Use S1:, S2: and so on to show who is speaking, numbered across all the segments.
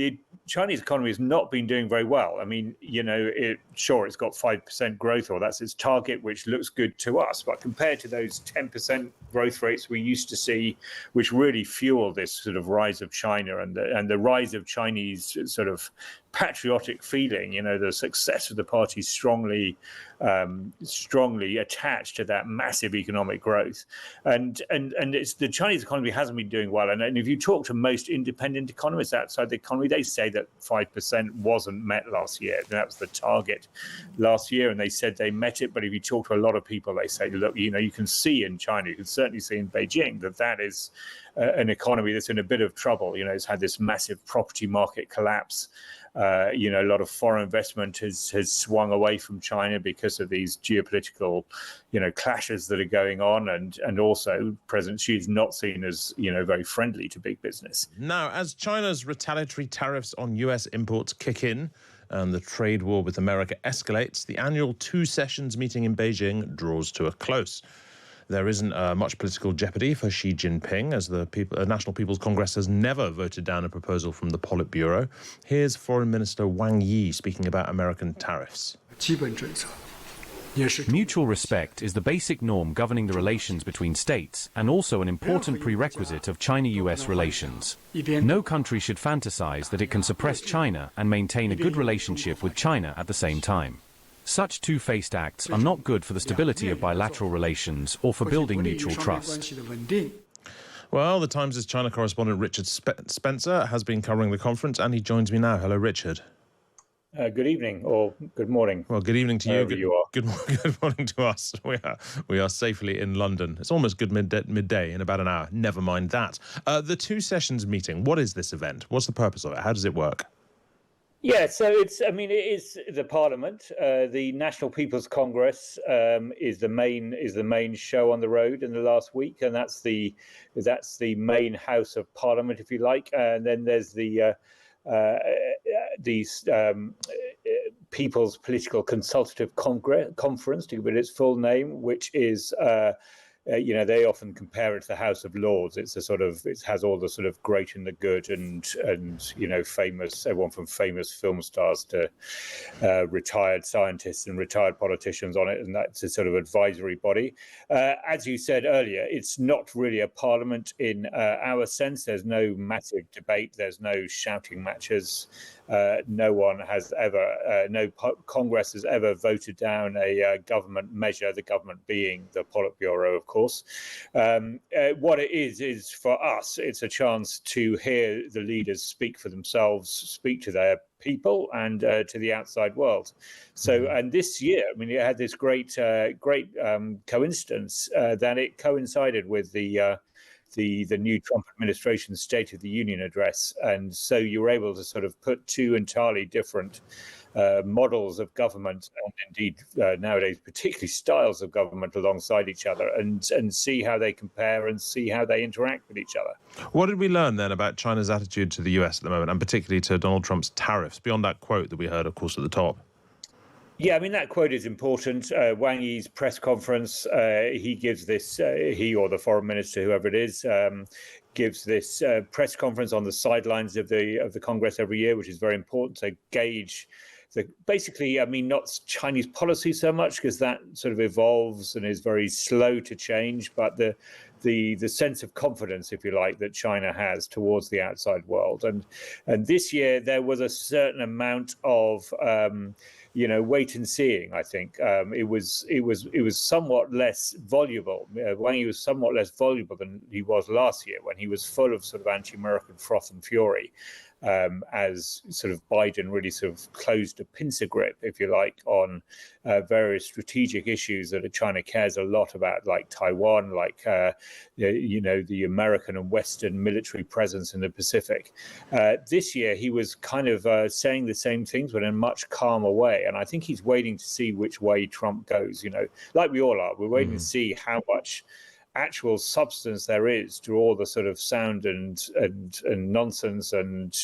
S1: the Chinese economy has not been doing very well. I mean, it's got 5% growth, or that's its target, which looks good to us. But compared to those 10% growth rates we used to see, which really fueled this sort of rise of China and the rise of Chinese sort of patriotic feeling, the success of the party strongly attached to that massive economic growth, and it's the Chinese economy hasn't been doing well. And if you talk to most independent economists outside the economy, they say that 5% wasn't met last year. That was the target last year, and they said they met it. But if you talk to a lot of people, they say, look, you can see in China, you can certainly see in Beijing that is an economy that's in a bit of trouble. It's had this massive property market collapse. A lot of foreign investment has swung away from China because of these geopolitical, clashes that are going on, and also President Xi is not seen as very friendly to big business.
S2: Now, as China's retaliatory tariffs on U.S. imports kick in and the trade war with America escalates, the annual two sessions meeting in Beijing draws to a close. There isn't much political jeopardy for Xi Jinping, as the National People's Congress has never voted down a proposal from the Politburo. Here's Foreign Minister Wang Yi speaking about American tariffs.
S3: Mutual respect is the basic norm governing the relations between states, and also an important prerequisite of China-US relations. No country should fantasize that it can suppress China and maintain a good relationship with China at the same time. Such two-faced acts are not good for the stability of bilateral relations or for building mutual trust.
S2: Well, the Times' China correspondent Richard Spencer has been covering the conference, and he joins me now. Hello, Richard.
S1: Good evening, or good morning.
S2: Well, good evening to you.
S1: Good
S2: morning to us. We are safely in London. It's almost good midday in about an hour. Never mind that. The two sessions meeting. What is this event? What's the purpose of it? How does it work?
S1: Yeah, so it is the Parliament. The National People's Congress is the main show on the road in the last week, and that's the main House of Parliament, if you like. And then there's the People's Political Consultative Conference, to give it its full name, which is. They often compare it to the House of Lords. It has all the sort of great and the good and famous, everyone from famous film stars to retired scientists and retired politicians on it, and that's a sort of advisory body. As you said earlier, it's not really a parliament in our sense. There's no massive debate. There's no shouting matches. No Congress has ever voted down a government measure, the government being the Politburo, of course. What it is for us, it's a chance to hear the leaders speak for themselves, speak to their people and to the outside world. So, and this year, it had this great coincidence that it coincided with the new Trump administration's State of the Union address. And so you were able to sort of put two entirely different models of government, and indeed nowadays particularly styles of government, alongside each other, and see how they compare and see how they interact with each other.
S2: What did we learn then about China's attitude to the US at the moment, and particularly to Donald Trump's tariffs, beyond that quote that we heard, of course, at the top?
S1: Yeah, that quote is important. Wang Yi's press conference, he gives this, he or the foreign minister, whoever it is, gives this press conference on the sidelines of the Congress every year, which is very important to gauge basically, not Chinese policy so much, because that sort of evolves and is very slow to change, but the sense of confidence, if you like, that China has towards the outside world. And this year there was a certain amount of wait and seeing. I think it was somewhat less voluble. Wang Yi was somewhat less voluble than he was last year, when he was full of sort of anti-American froth and fury. As sort of Biden really sort of closed a pincer grip, if you like, on various strategic issues that China cares a lot about, like Taiwan, like the American and Western military presence in the Pacific. This year, he was kind of saying the same things, but in a much calmer way. And I think he's waiting to see which way Trump goes. Like we all are, we're waiting to see how much actual substance there is to all the sort of sound and nonsense and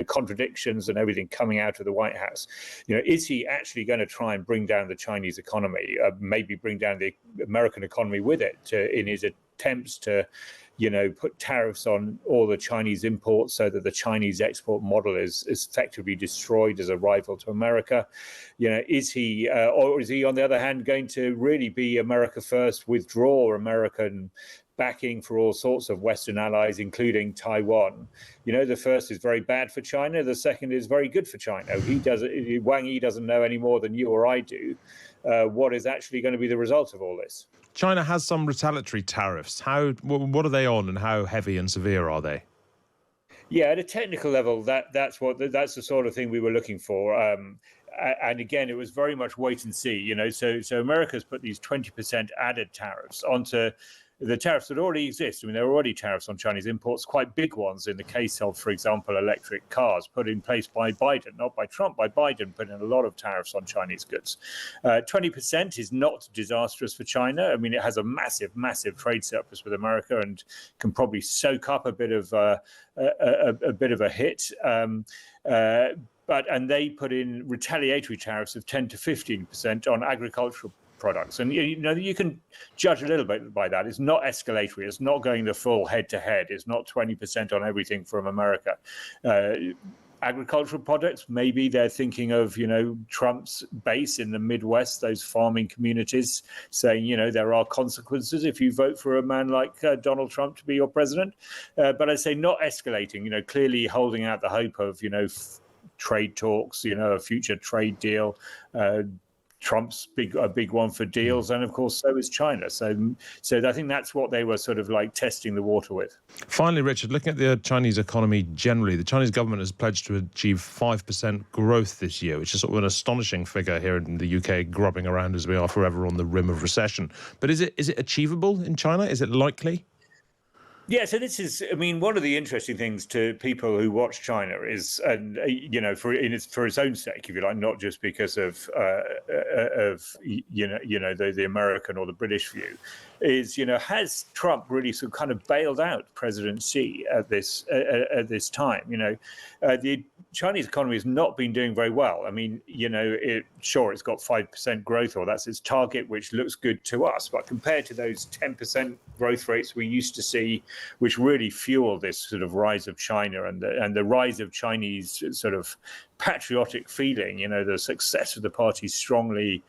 S1: contradictions and everything coming out of the White House. Is he actually going to try and bring down the Chinese economy, maybe bring down the American economy with it, in his attempts to put tariffs on all the Chinese imports so that the Chinese export model is effectively destroyed as a rival to America. Is he, or is he, on the other hand, going to really be America first, withdraw American backing for all sorts of Western allies, including Taiwan? The first is very bad for China. The second is very good for China. Wang Yi doesn't know any more than you or I do what is actually going to be the result of all this.
S2: China has some retaliatory tariffs. What are they on, and how heavy and severe are they?
S1: Yeah, at a technical level, that's the sort of thing we were looking for. And again, it was very much wait and see. So America's put these 20% added tariffs onto the tariffs that already exist. I mean, there are already tariffs on Chinese imports, quite big ones in the case of, for example, electric cars, put in place by Biden, not by Trump, by Biden, put in a lot of tariffs on Chinese goods. 20% is not disastrous for China. I mean, it has a massive, massive trade surplus with America and can probably soak up a bit of a hit. And they put in retaliatory tariffs of 10 to 15% on agricultural products. And you can judge a little bit by that. It's not escalatory. It's not going the full head-to-head. It's not 20% on everything from America. Agricultural products, maybe they're thinking of, Trump's base in the Midwest, those farming communities, saying, there are consequences if you vote for a man like Donald Trump to be your president. But I say not escalating, clearly holding out the hope of, trade talks, a future trade deal. Trump's a big one for deals, and of course so is China. So I think that's what they were sort of like testing the water with.
S2: Finally, Richard, looking at the Chinese economy generally, the Chinese government has pledged to achieve 5% growth this year, which is sort of an astonishing figure here in the UK, grubbing around as we are forever on the rim of recession. But is it achievable in China? Is it likely?
S1: Yeah, so this is, one of the interesting things to people who watch China is, and for its own sake, if you like, not just because of the American or the British view, is has Trump really sort of kind of bailed out President Xi at this time? The Chinese economy has not been doing very well. It's got 5% growth, or that's its target, which looks good to us. But compared to those 10% growth rates we used to see, which really fueled this sort of rise of China and the rise of Chinese sort of patriotic feeling, the success of the party strongly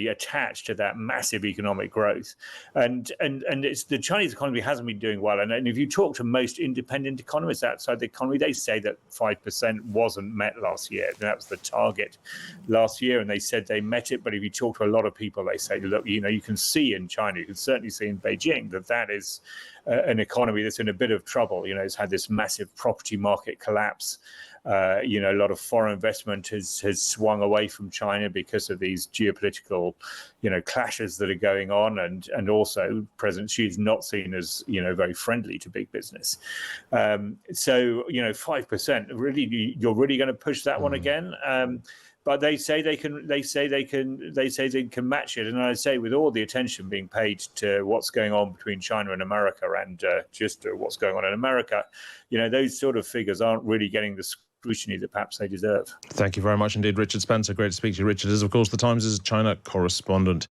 S1: attached to that massive economic growth, and it's the Chinese economy hasn't been doing well. And if you talk to most independent economists outside the economy, they say that 5% wasn't met last year. That was the target last year, and they said they met it. But if you talk to a lot of people, they say, look, you can see in China, you can certainly see in Beijing that is an economy that's in a bit of trouble. It's had this massive property market collapse. A lot of foreign investment has swung away from China because of these geopolitical, clashes that are going on, and also President Xi is not seen as very friendly to big business. 5%, really, you're really going to push that one again? But they say they can match it. And I say, with all the attention being paid to what's going on between China and America, and just what's going on in America, those sort of figures aren't really getting the scrutiny that perhaps they deserve.
S2: Thank you very much indeed, Richard Spencer. Great to speak to you. Richard is, of course, the Times' China correspondent.